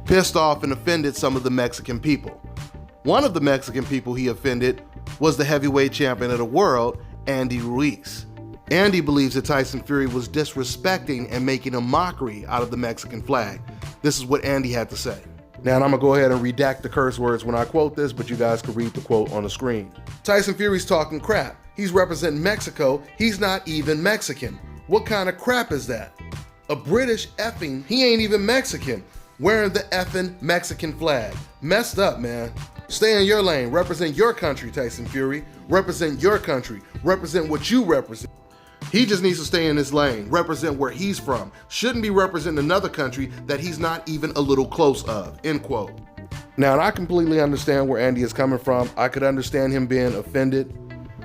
pissed off and offended some of the Mexican people. One of the Mexican people he offended was the heavyweight champion of the world, Andy Ruiz. Andy believes that Tyson Fury was disrespecting and making a mockery out of the Mexican flag. This is what Andy had to say. Now, I'm gonna go ahead and redact the curse words when I quote this, but you guys can read the quote on the screen. Tyson Fury's talking crap. He's representing Mexico. He's not even Mexican. What kind of crap is that? A British effing, he ain't even Mexican, wearing the effing Mexican flag. Messed up, man. Stay in your lane. Represent your country, Tyson Fury. Represent your country. Represent what you represent. He just needs to stay in his lane, represent where he's from. Shouldn't be representing another country that he's not even a little close of, end quote. Now, and I completely understand where Andy is coming from. I could understand him being offended.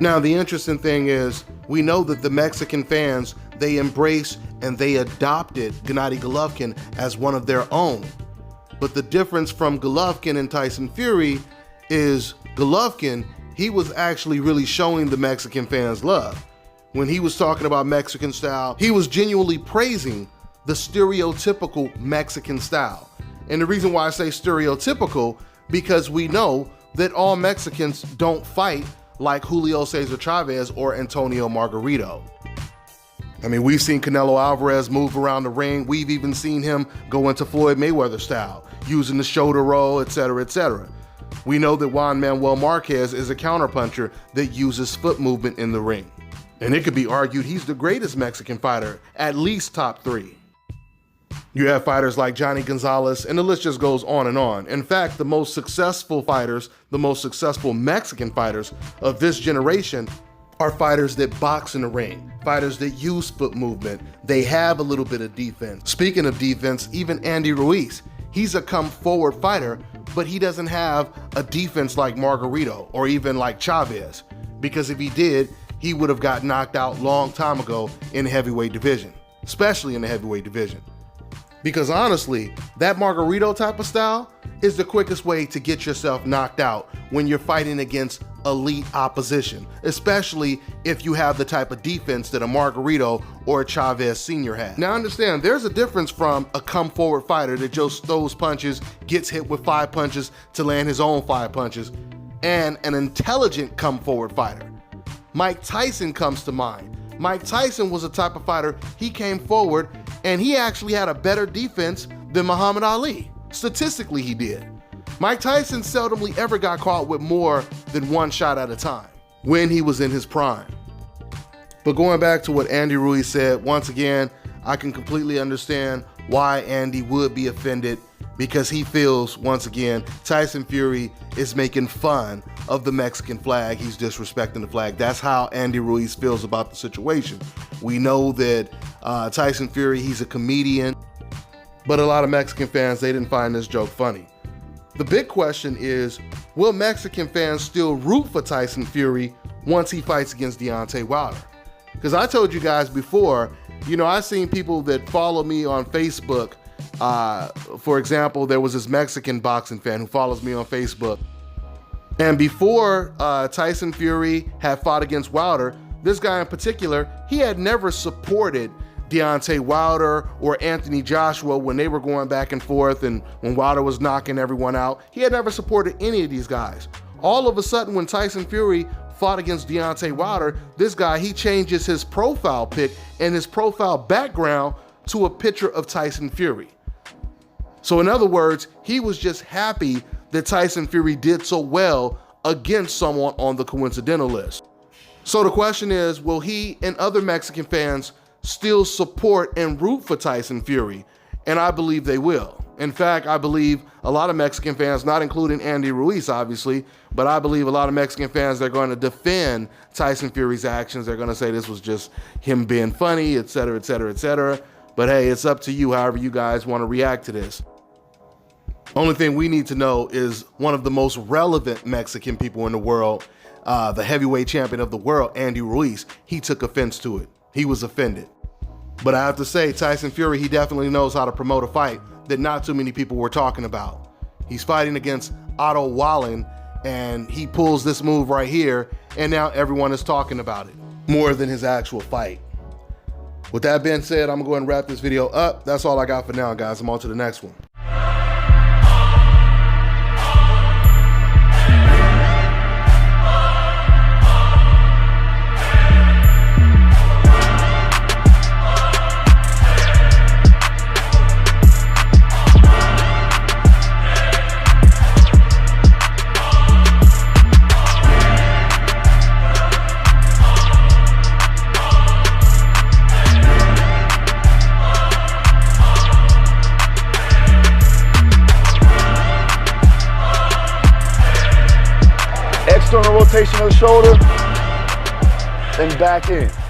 Now, the interesting thing is, we know that the Mexican fans, they embrace and they adopted Gennady Golovkin as one of their own. But the difference from Golovkin and Tyson Fury is Golovkin, he was actually really showing the Mexican fans love. When he was talking about Mexican style, he was genuinely praising the stereotypical Mexican style. And the reason why I say stereotypical, because we know that all Mexicans don't fight like Julio Cesar Chavez or Antonio Margarito. I mean, we've seen Canelo Alvarez move around the ring. We've even seen him go into Floyd Mayweather style, using the shoulder roll, etc., etc. We know that Juan Manuel Marquez is a counterpuncher that uses foot movement in the ring. And it could be argued he's the greatest Mexican fighter, at least top 3. You have fighters like Johnny Gonzalez, and the list just goes on and on. In fact, the most successful fighters, the most successful Mexican fighters of this generation are fighters that box in the ring, fighters that use foot movement. They have a little bit of defense. Speaking of defense, even Andy Ruiz, he's a come forward fighter, but he doesn't have a defense like Margarito or even like Chavez, because if he did, he would have got knocked out long time ago in the heavyweight division, especially in the heavyweight division. Because honestly, that Margarito type of style is the quickest way to get yourself knocked out when you're fighting against elite opposition, especially if you have the type of defense that a Margarito or a Chavez Sr. had. Now understand, there's a difference from a come forward fighter that just throws punches, gets hit with 5 punches to land his own 5 punches, and an intelligent come forward fighter. Mike Tyson comes to mind. Mike Tyson was a type of fighter, he came forward and he actually had a better defense than Muhammad Ali. Statistically, he did. Mike Tyson seldomly ever got caught with more than 1 shot at a time when he was in his prime. But going back to what Andy Ruiz said, once again, I can completely understand why Andy would be offended, because he feels, once again, Tyson Fury is making fun of the Mexican flag. He's disrespecting the flag. That's how Andy Ruiz feels about the situation. We know that Tyson Fury, he's a comedian, but a lot of Mexican fans, they didn't find this joke funny. The big question is, will Mexican fans still root for Tyson Fury once he fights against Deontay Wilder? Because I told you guys before, you know, I've seen people that follow me on Facebook. For example, there was this Mexican boxing fan who follows me on Facebook. And before Tyson Fury had fought against Wilder, this guy in particular, he had never supported Deontay Wilder or Anthony Joshua when they were going back and forth and when Wilder was knocking everyone out. He had never supported any of these guys. All of a sudden, when Tyson Fury fought against Deontay Wilder, this guy, he changes his profile pic and his profile background to a picture of Tyson Fury. So in other words, he was just happy that Tyson Fury did so well against someone on the coincidental list. So the question is, will he and other Mexican fans still support and root for Tyson Fury? And I believe they will. In fact, I believe a lot of Mexican fans, not including Andy Ruiz, obviously, but I believe a lot of Mexican fans, they're going to defend Tyson Fury's actions. They're going to say this was just him being funny, etc., etc., etc. But hey, it's up to you, however you guys want to react to this. Only thing we need to know is one of the most relevant Mexican people in the world, the heavyweight champion of the world, Andy Ruiz, he took offense to it. He was offended. But I have to say, Tyson Fury, he definitely knows how to promote a fight that not too many people were talking about. He's fighting against Otto Wallen, and he pulls this move right here, and now everyone is talking about it more than his actual fight. With that being said, I'm gonna go ahead and wrap this video up. That's all I got for now, guys. I'm on to the next one. rotation of the shoulder and back in.